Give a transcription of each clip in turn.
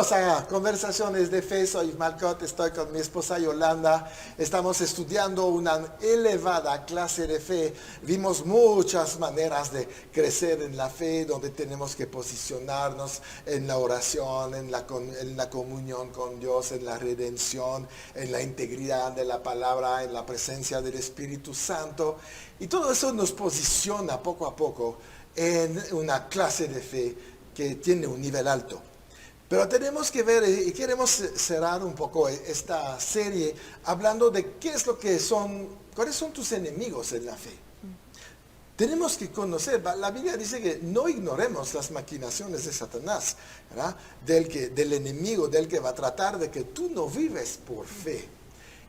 Bienvenidos a Conversaciones de Fe. Soy Marcot, estoy con mi esposa Yolanda. Estamos estudiando una elevada clase de fe. Vimos muchas maneras de crecer en la fe, donde tenemos que posicionarnos en la oración, en la comunión con Dios, en la redención, en la integridad de la palabra, en la presencia del Espíritu Santo. Y todo eso nos posiciona poco a poco en una clase de fe que tiene un nivel alto. Pero tenemos que ver, y queremos cerrar un poco esta serie hablando de cuáles son tus enemigos en la fe. Tenemos que conocer, la Biblia dice que no ignoremos las maquinaciones de Satanás, ¿verdad? Del enemigo, del que va a tratar de que tú no vives por fe.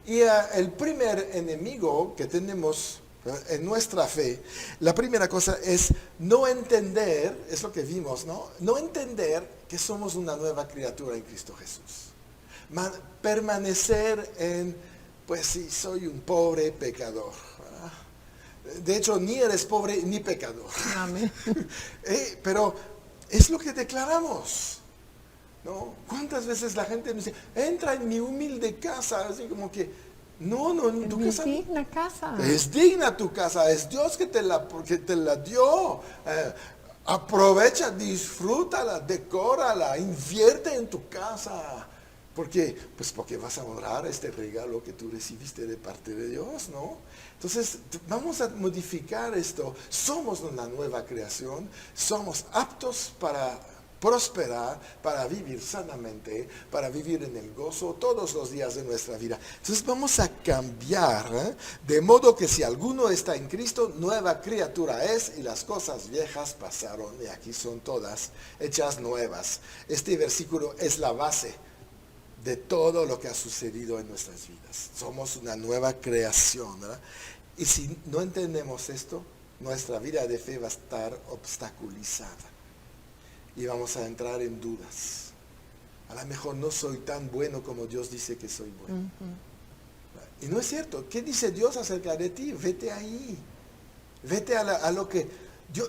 Y el primer enemigo que tenemos en nuestra fe, la primera cosa es no entender, es lo que vimos, ¿no? No entender que somos una nueva criatura en Cristo Jesús. Permanecer en, pues sí, soy un pobre pecador, ¿verdad? De hecho, ni eres pobre ni pecador. Amén. Pero es lo que declaramos, ¿no? ¿Cuántas veces la gente me dice, entra en mi humilde casa? Así como que, no, en tu casa. Es digna casa. Es digna tu casa, es Dios que te la dio. Aprovecha, disfrútala, decórala, invierte en tu casa. ¿Por qué? Pues porque vas a honrar este regalo que tú recibiste de parte de Dios, ¿no? Entonces, vamos a modificar esto. Somos una nueva creación, somos aptos para prosperar, para vivir sanamente, para vivir en el gozo todos los días de nuestra vida. Entonces vamos a cambiar, de modo que si alguno está en Cristo, nueva criatura es, y las cosas viejas pasaron, y aquí son todas hechas nuevas. Este versículo es la base de todo lo que ha sucedido en nuestras vidas. Somos una nueva creación, ¿verdad? Y si no entendemos esto, nuestra vida de fe va a estar obstaculizada. Y vamos a entrar en dudas. A lo mejor no soy tan bueno como Dios dice que soy bueno. Y no es cierto. ¿Qué dice Dios acerca de ti? Vete ahí. Vete a lo que...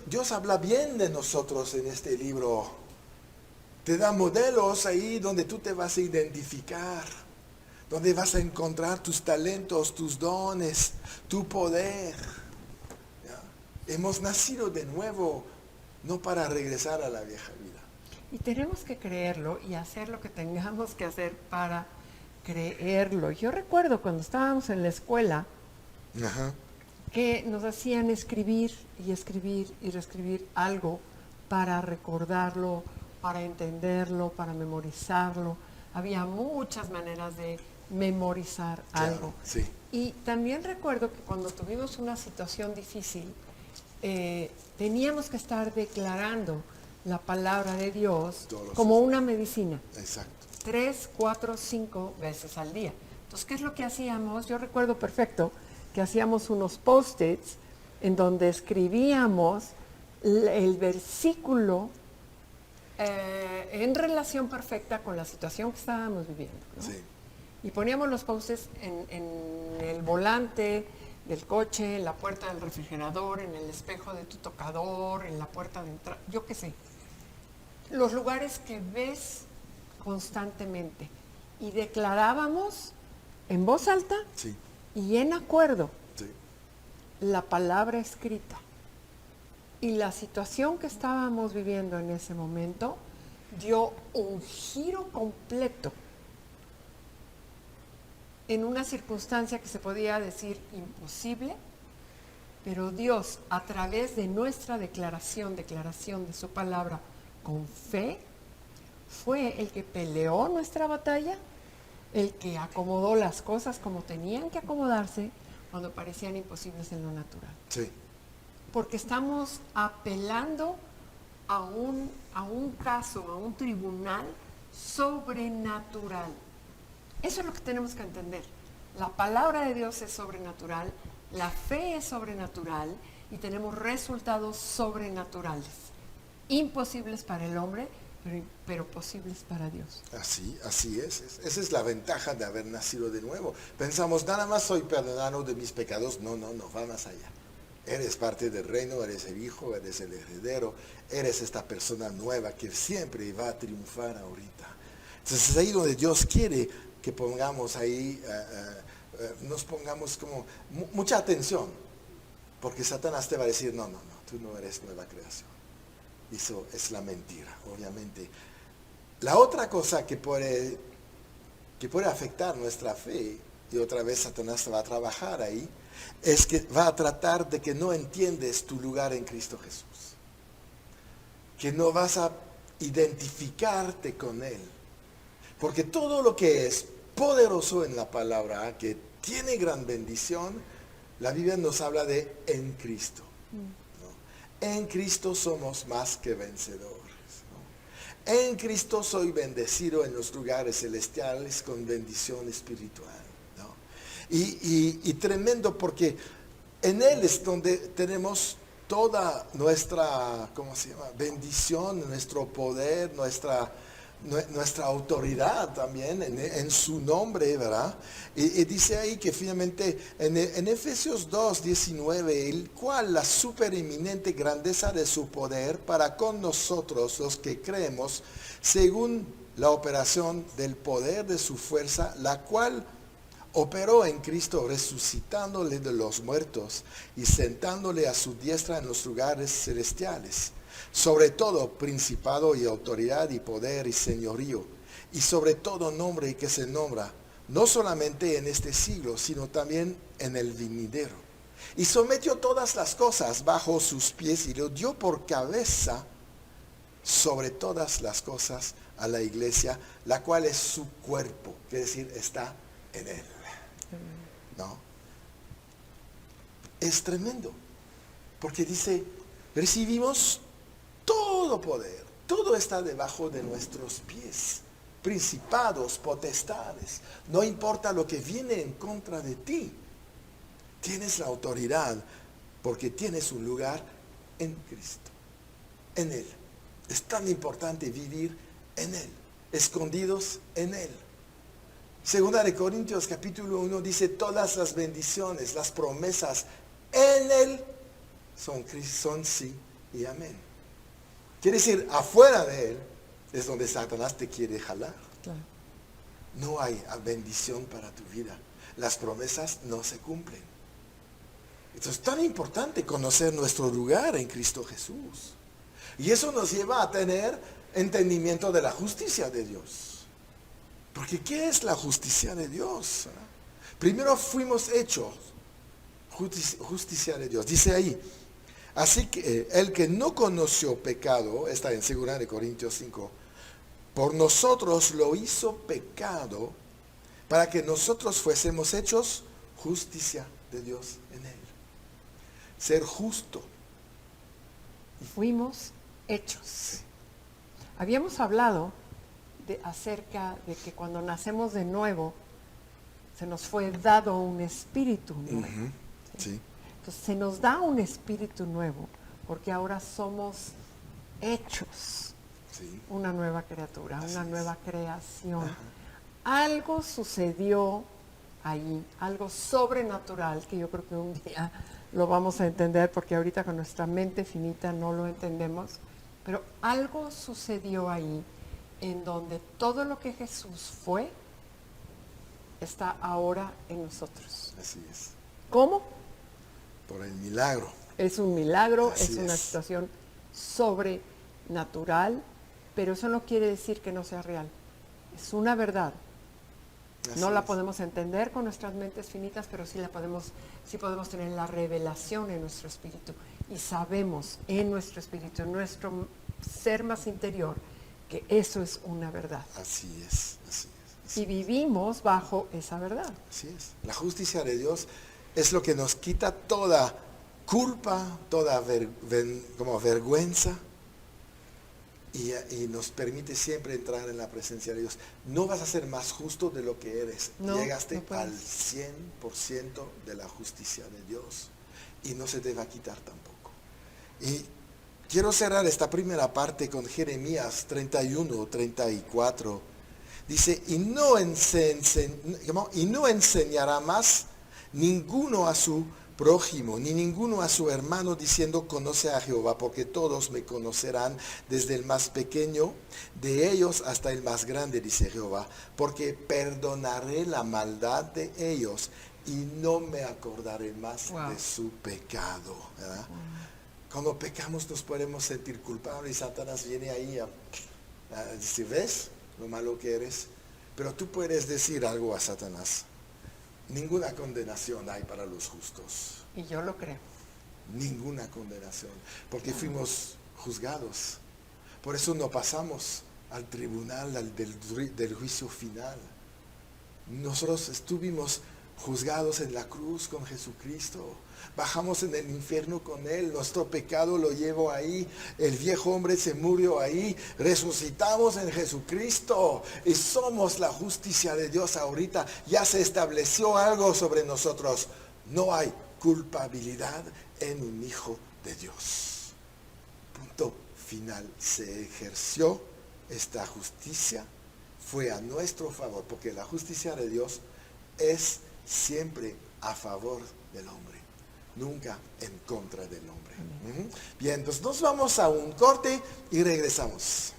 Dios habla bien de nosotros en este libro. Te da modelos ahí donde tú te vas a identificar. Donde vas a encontrar tus talentos, tus dones, tu poder. ¿Ya? Hemos nacido de nuevo. No para regresar a la vieja vida. Y tenemos que creerlo y hacer lo que tengamos que hacer para creerlo. Yo recuerdo cuando estábamos en la escuela, que nos hacían escribir y escribir y reescribir algo para recordarlo, para entenderlo, para memorizarlo. Había muchas maneras de memorizar algo. Sí. Y también recuerdo que cuando tuvimos una situación difícil, teníamos que estar declarando la palabra de Dios como una medicina. Exacto. 3, 4, 5 veces al día. Entonces, ¿qué es lo que hacíamos? Yo recuerdo perfecto que hacíamos unos post-its en donde escribíamos el versículo en relación perfecta con la situación que estábamos viviendo, ¿no? Sí. Y poníamos los post-its en el volante del coche, en la puerta del refrigerador, en el espejo de tu tocador, en la puerta de entrada, yo qué sé. Los lugares que ves constantemente. Y declarábamos en voz alta, Sí. y en acuerdo, Sí. la palabra escrita. Y la situación que estábamos viviendo en ese momento dio un giro completo en una circunstancia que se podía decir imposible, pero Dios, a través de nuestra declaración de su palabra con fe, fue el que peleó nuestra batalla, el que acomodó las cosas como tenían que acomodarse cuando parecían imposibles en lo natural. Sí. Porque estamos apelando a un caso, a un tribunal sobrenatural. Eso es lo que tenemos que entender. La palabra de Dios es sobrenatural, la fe es sobrenatural y tenemos resultados sobrenaturales. Imposibles para el hombre, pero posibles para Dios. Así es. Esa es la ventaja de haber nacido de nuevo. Pensamos, nada más soy perdonado de mis pecados. No, va más allá. Eres parte del reino, eres el hijo, eres el heredero, eres esta persona nueva que siempre va a triunfar ahorita. Entonces es ahí donde Dios quiere que pongamos ahí, nos pongamos como mucha atención, porque Satanás te va a decir, no, tú no eres nueva creación. Eso es la mentira, obviamente. La otra cosa que puede afectar nuestra fe, y otra vez Satanás va a trabajar ahí, es que va a tratar de que no entiendes tu lugar en Cristo Jesús. Que no vas a identificarte con Él. Porque todo lo que es poderoso en la palabra, que tiene gran bendición, la Biblia nos habla de en Cristo. ¿No? En Cristo somos más que vencedores. ¿No? En Cristo soy bendecido en los lugares celestiales con bendición espiritual. ¿No? Y tremendo, porque en Él es donde tenemos toda nuestra, ¿cómo se llama? Bendición, nuestro poder, nuestra autoridad también en su nombre, ¿verdad? Y dice ahí que finalmente en Efesios 2:19, el cual la supereminente grandeza de su poder para con nosotros los que creemos, según la operación del poder de su fuerza, la cual operó en Cristo resucitándole de los muertos y sentándole a su diestra en los lugares celestiales, sobre todo principado y autoridad y poder y señorío, y sobre todo nombre que se nombra, no solamente en este siglo, sino también en el venidero. Y sometió todas las cosas bajo sus pies y lo dio por cabeza sobre todas las cosas a la iglesia, la cual es su cuerpo, que es decir, está en él. ¿No? Es tremendo, porque dice, recibimos todo poder, todo está debajo de nuestros pies, principados, potestades, no importa lo que viene en contra de ti, tienes la autoridad, porque tienes un lugar en Cristo, en Él. Es tan importante vivir en Él, escondidos en Él. Segunda de Corintios capítulo 1 dice, todas las bendiciones, las promesas en Él son sí y amén. Quiere decir, afuera de Él es donde Satanás te quiere jalar. Claro. No hay bendición para tu vida. Las promesas no se cumplen. Entonces es tan importante conocer nuestro lugar en Cristo Jesús. Y eso nos lleva a tener entendimiento de la justicia de Dios. Porque ¿qué es la justicia de Dios? Primero fuimos hechos justicia de Dios. Dice ahí, así que el que no conoció pecado, está en 2 de Corintios 5, por nosotros lo hizo pecado para que nosotros fuésemos hechos justicia de Dios en él. Ser justo. Fuimos hechos. Habíamos hablado acerca de que cuando nacemos de nuevo, se nos fue dado un espíritu nuevo. Uh-huh. Sí. Entonces se nos da un espíritu nuevo, porque ahora somos hechos, Sí. una nueva criatura, Así una es. nueva creación. Ajá. Algo sucedió ahí, algo sobrenatural, que yo creo que un día lo vamos a entender, porque ahorita con nuestra mente finita no lo entendemos, pero algo sucedió ahí en donde todo lo que Jesús fue está ahora en nosotros. Así es. ¿Cómo? Por el milagro. Es un milagro, Así es una es. situación sobrenatural, pero eso no quiere decir que no sea real. Es una verdad. Así No la es. podemos entender con nuestras mentes finitas, pero sí podemos tener la revelación en nuestro espíritu. Y sabemos en nuestro espíritu, en nuestro ser más interior, que eso es una verdad. Así es. Así es. Así Y vivimos bajo esa verdad. Así es. La justicia de Dios es lo que nos quita toda culpa, toda como vergüenza y nos permite siempre entrar en la presencia de Dios. No vas a ser más justo de lo que eres. No, Llegaste no puedes. al 100% de la justicia de Dios y no se te va a quitar tampoco. Y quiero cerrar esta primera parte con Jeremías 31:34. Dice, y no enseñará más ninguno a su prójimo, ni ninguno a su hermano, diciendo, conoce a Jehová, porque todos me conocerán, desde el más pequeño de ellos hasta el más grande, dice Jehová, porque perdonaré la maldad de ellos y no me acordaré más de su pecado. ¿Verdad? Cuando pecamos nos podemos sentir culpables y Satanás viene ahí a decir, ¿ves lo malo que eres? Pero tú puedes decir algo a Satanás. Ninguna condenación hay para los justos. Y yo lo creo. Ninguna condenación. Porque fuimos juzgados. Por eso no pasamos al tribunal del juicio final. Nosotros estuvimos juzgados en la cruz con Jesucristo. Bajamos en el infierno con Él. Nuestro pecado lo llevó ahí. El viejo hombre se murió ahí. Resucitamos en Jesucristo. Y somos la justicia de Dios ahorita. Ya se estableció algo sobre nosotros. No hay culpabilidad en un hijo de Dios. Punto final. Se ejerció esta justicia. Fue a nuestro favor. Porque la justicia de Dios es siempre a favor del hombre. Nunca en contra del hombre. Bien, pues nos vamos a un corte y regresamos.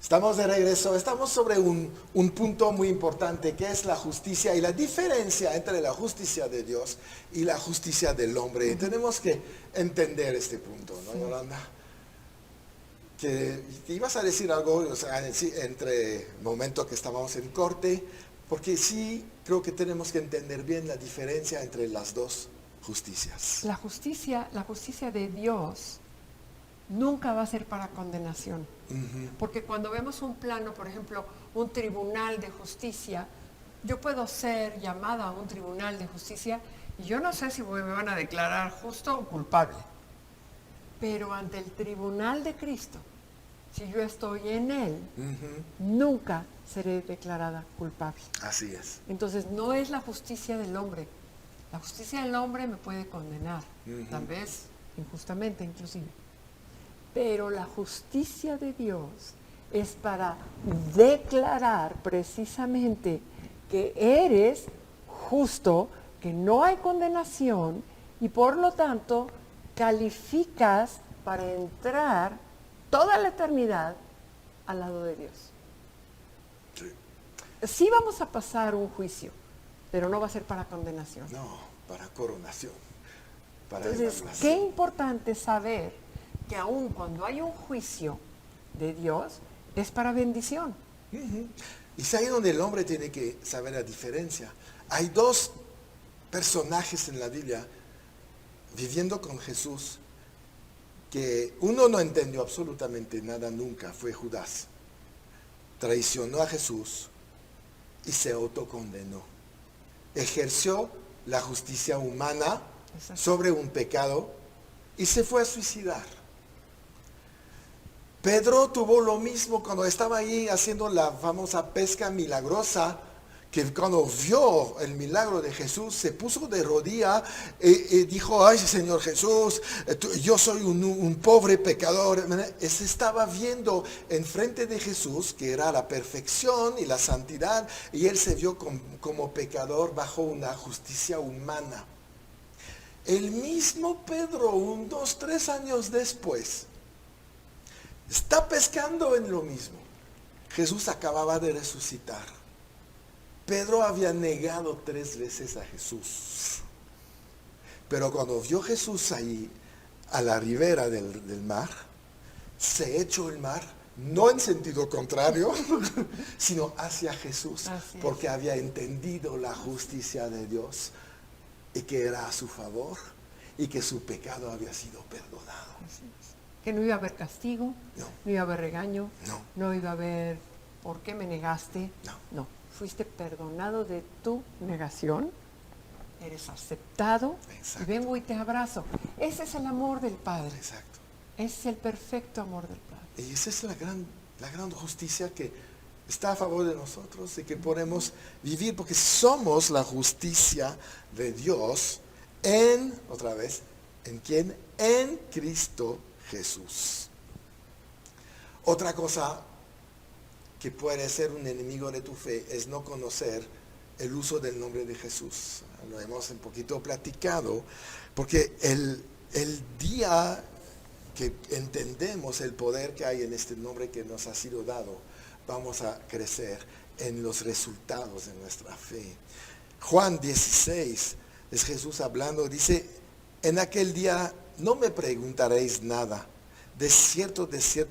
Estamos de regreso, estamos sobre un punto muy importante que es la justicia y la diferencia entre la justicia de Dios y la justicia del hombre. Y tenemos que entender este punto, ¿no, Yolanda? Que ibas a decir algo, o sea, entre el momento que estábamos en corte, porque sí creo que tenemos que entender bien la diferencia entre las dos justicias. La justicia de Dios nunca va a ser para condenación. Porque cuando vemos un plano, por ejemplo, un tribunal de justicia, yo puedo ser llamada a un tribunal de justicia y yo no sé si me van a declarar justo o culpable. Pero ante el tribunal de Cristo, si yo estoy en Él, nunca seré declarada culpable. Así es. Entonces no es la justicia del hombre. La justicia del hombre me puede condenar, tal vez injustamente inclusive. Pero la justicia de Dios es para declarar precisamente que eres justo, que no hay condenación y por lo tanto calificas para entrar toda la eternidad al lado de Dios. Sí vamos a pasar un juicio, pero no va a ser para condenación. No, para coronación. Para Entonces, qué importante saber que aun cuando hay un juicio de Dios, es para bendición. Y es ahí donde el hombre tiene que saber la diferencia. Hay dos personajes en la Biblia viviendo con Jesús que uno no entendió absolutamente nada nunca, fue Judas. Traicionó a Jesús y se autocondenó. Ejerció la justicia humana sobre un pecado y se fue a suicidar. Pedro tuvo lo mismo cuando estaba ahí haciendo la famosa pesca milagrosa, que cuando vio el milagro de Jesús se puso de rodilla y dijo, ay Señor Jesús, yo soy un pobre pecador. Se estaba viendo enfrente de Jesús que era la perfección y la santidad, y él se vio como pecador bajo una justicia humana. El mismo Pedro, 2, 3 años después, está pescando en lo mismo. Jesús acababa de resucitar. Pedro había negado 3 veces a Jesús. Pero cuando vio Jesús ahí, a la ribera del mar, se echó el mar, no en sentido contrario, sino hacia Jesús, Así es. porque había entendido la justicia de Dios y que era a su favor y que su pecado había sido perdonado. Así es. Que no iba a haber castigo, No. no iba a haber regaño, No. no iba a haber ¿por qué me negaste? No. Fuiste perdonado de tu negación, eres aceptado. Exacto. Y vengo y te abrazo. Ese es el amor del Padre. Exacto. Ese es el perfecto amor del Padre. Y esa es la gran justicia que está a favor de nosotros y que podemos vivir porque somos la justicia de Dios otra vez, ¿en quién? En Cristo Jesús. Otra cosa que puede ser un enemigo de tu fe es no conocer el uso del nombre de Jesús. Lo hemos un poquito platicado, porque el día que entendemos el poder que hay en este nombre que nos ha sido dado, vamos a crecer en los resultados de nuestra fe. Juan 16, es Jesús hablando, dice, en aquel día no me preguntaréis nada. De cierto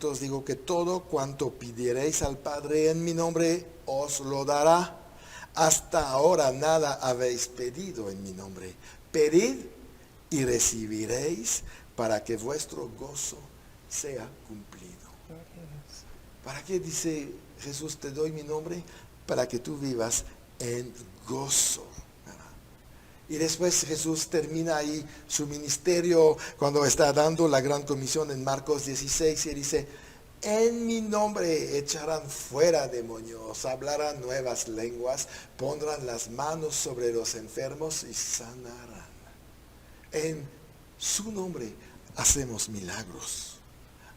os digo que todo cuanto pidiereis al Padre en mi nombre os lo dará. Hasta ahora nada habéis pedido en mi nombre. Pedid y recibiréis para que vuestro gozo sea cumplido. ¿Para qué dice Jesús, te doy mi nombre? Para que tú vivas en gozo. Y después Jesús termina ahí su ministerio cuando está dando la gran comisión en Marcos 16 y dice, en mi nombre echarán fuera demonios, hablarán nuevas lenguas, pondrán las manos sobre los enfermos y sanarán. En su nombre hacemos milagros,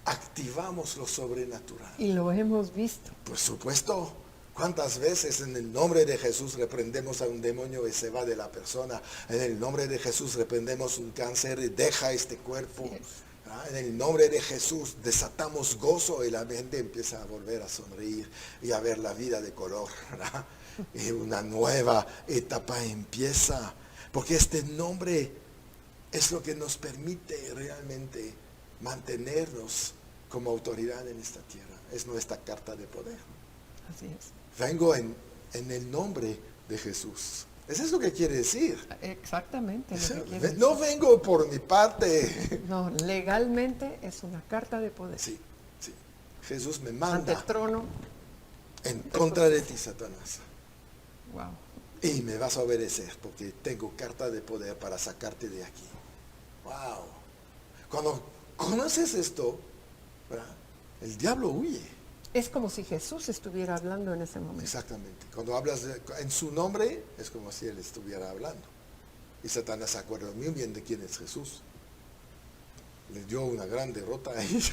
activamos lo sobrenatural. Y lo hemos visto. Por supuesto. ¿Cuántas veces en el nombre de Jesús reprendemos a un demonio y se va de la persona? En el nombre de Jesús reprendemos un cáncer y deja este cuerpo. En el nombre de Jesús desatamos gozo y la gente empieza a volver a sonreír y a ver la vida de color. Y una nueva etapa empieza. Porque este nombre es lo que nos permite realmente mantenernos como autoridad en esta tierra. Es nuestra carta de poder. Así es. Vengo en el nombre de Jesús. ¿Es eso que quiere decir? Exactamente. Lo que quiere decir. No vengo por mi parte. No, legalmente es una carta de poder. Sí. Jesús me Ante manda el trono. en contra de ti, Satanás. Wow. Y me vas a obedecer porque tengo carta de poder para sacarte de aquí. Wow. Cuando conoces esto, ¿verdad? El diablo huye. Es como si Jesús estuviera hablando en ese momento. Exactamente. Cuando hablas en su nombre, es como si él estuviera hablando. Y Satanás se acuerda muy bien de quién es Jesús. Le dio una gran derrota ahí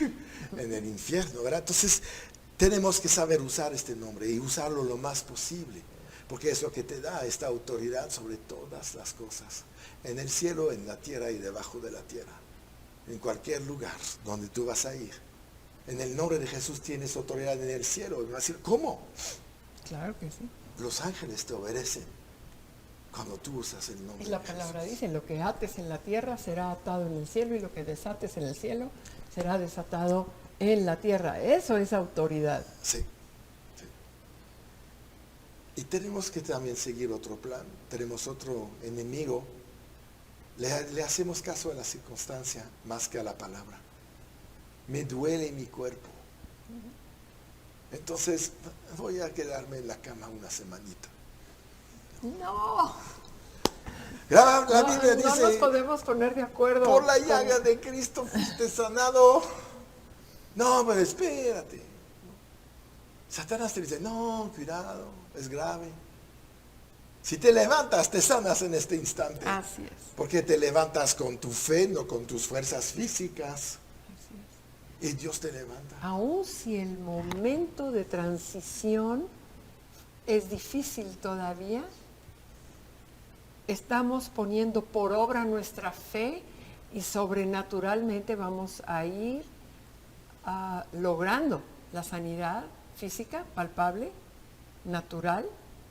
en el infierno, ¿verdad? Entonces, tenemos que saber usar este nombre y usarlo lo más posible. Porque es lo que te da esta autoridad sobre todas las cosas. En el cielo, en la tierra y debajo de la tierra. En cualquier lugar donde tú vas a ir. En el nombre de Jesús tienes autoridad en el cielo. Y me va a decir, ¿cómo? Claro que sí. Los ángeles te obedecen cuando tú usas el nombre Y la de palabra Jesús. dice, lo que ates en la tierra será atado en el cielo y lo que desates en el cielo será desatado en la tierra. Eso es autoridad. Sí. Y tenemos que también seguir otro plan. Tenemos otro enemigo. Le hacemos caso a la circunstancia más que a la palabra. Me duele mi cuerpo. Entonces voy a quedarme en la cama una semanita. No. La Biblia No nos dice, podemos poner de acuerdo. por la llaga de Cristo fuiste sanado. No, pero espérate. Satanás te dice, no, cuidado, es grave. Si te levantas, te sanas en este instante. Así es. Porque te levantas con tu fe, no con tus fuerzas físicas. Así es. Y Dios te levanta. Aún si el momento de transición es difícil todavía, estamos poniendo por obra nuestra fe y sobrenaturalmente vamos a ir logrando la sanidad física, palpable, natural,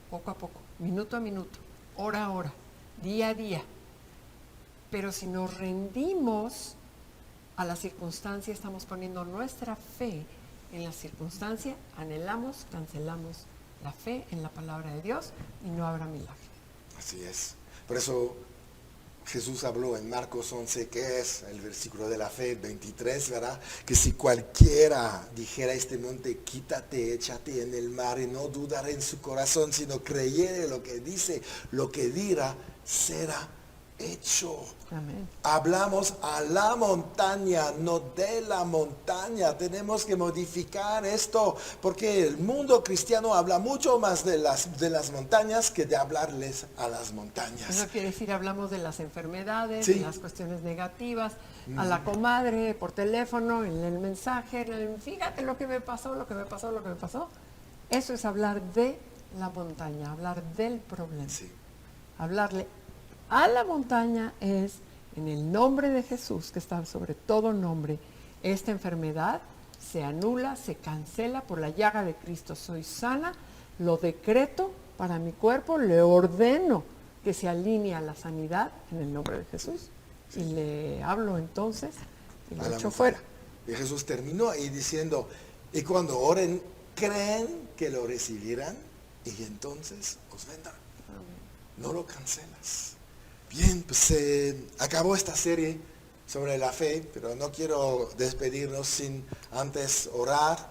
poco a poco, minuto a minuto, hora a hora, día a día. Pero si nos rendimos a la circunstancia, estamos poniendo nuestra fe en la circunstancia, anhelamos, cancelamos la fe en la palabra de Dios y no habrá milagro. Así es. Por eso Jesús habló en Marcos 11, que es el versículo de la fe, 23, ¿verdad? Que si cualquiera dijera a este monte, quítate, échate en el mar, y no dudara en su corazón, sino creyere lo que dice, lo que dirá, será hecho. Amén. Hablamos a la montaña, no de la montaña. Tenemos que modificar esto, porque el mundo cristiano habla mucho más de las montañas que de hablarles a las montañas. Eso quiere decir, hablamos de las enfermedades, Sí. de las cuestiones negativas, a la comadre, por teléfono, en el mensaje, fíjate lo que me pasó, lo que me pasó, lo que me pasó. Eso es hablar de la montaña, hablar del problema. Sí. Hablarle a la montaña es, en el nombre de Jesús, que está sobre todo nombre, esta enfermedad se anula, se cancela por la llaga de Cristo. Soy sana, lo decreto para mi cuerpo, le ordeno que se alinee a la sanidad en el nombre de Jesús. Y le hablo entonces y lo A la echo montaña. fuera. Y Jesús terminó ahí diciendo, y cuando oren, creen que lo recibirán, y entonces os vendrá. No lo cancelas. Bien, pues se acabó esta serie sobre la fe, pero no quiero despedirnos sin antes orar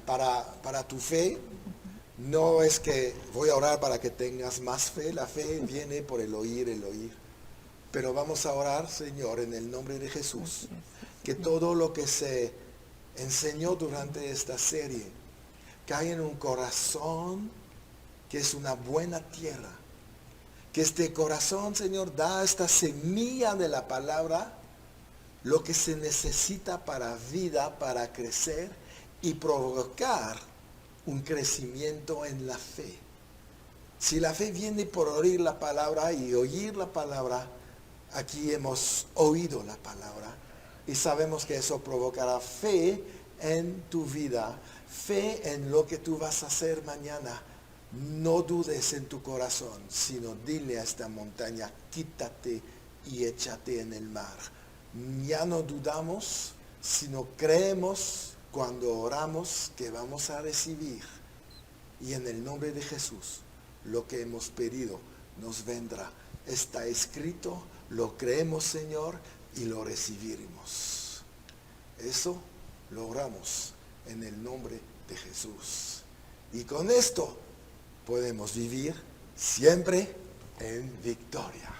para tu fe. No es que voy a orar para que tengas más fe, la fe viene por el oír, el oír. Pero vamos a orar, Señor, en el nombre de Jesús, que todo lo que se enseñó durante esta serie cae en un corazón que es una buena tierra. Que este corazón, Señor, da esta semilla de la palabra, lo que se necesita para vida, para crecer y provocar un crecimiento en la fe. Si la fe viene por oír la palabra y oír la palabra, aquí hemos oído la palabra y sabemos que eso provocará fe en tu vida, fe en lo que tú vas a hacer mañana. No dudes en tu corazón, sino dile a esta montaña, quítate y échate en el mar. Ya no dudamos, sino creemos cuando oramos que vamos a recibir. Y en el nombre de Jesús, lo que hemos pedido nos vendrá. Está escrito, lo creemos, Señor, y lo recibiremos. Eso lo oramos en el nombre de Jesús. Y con esto podemos vivir siempre en victoria.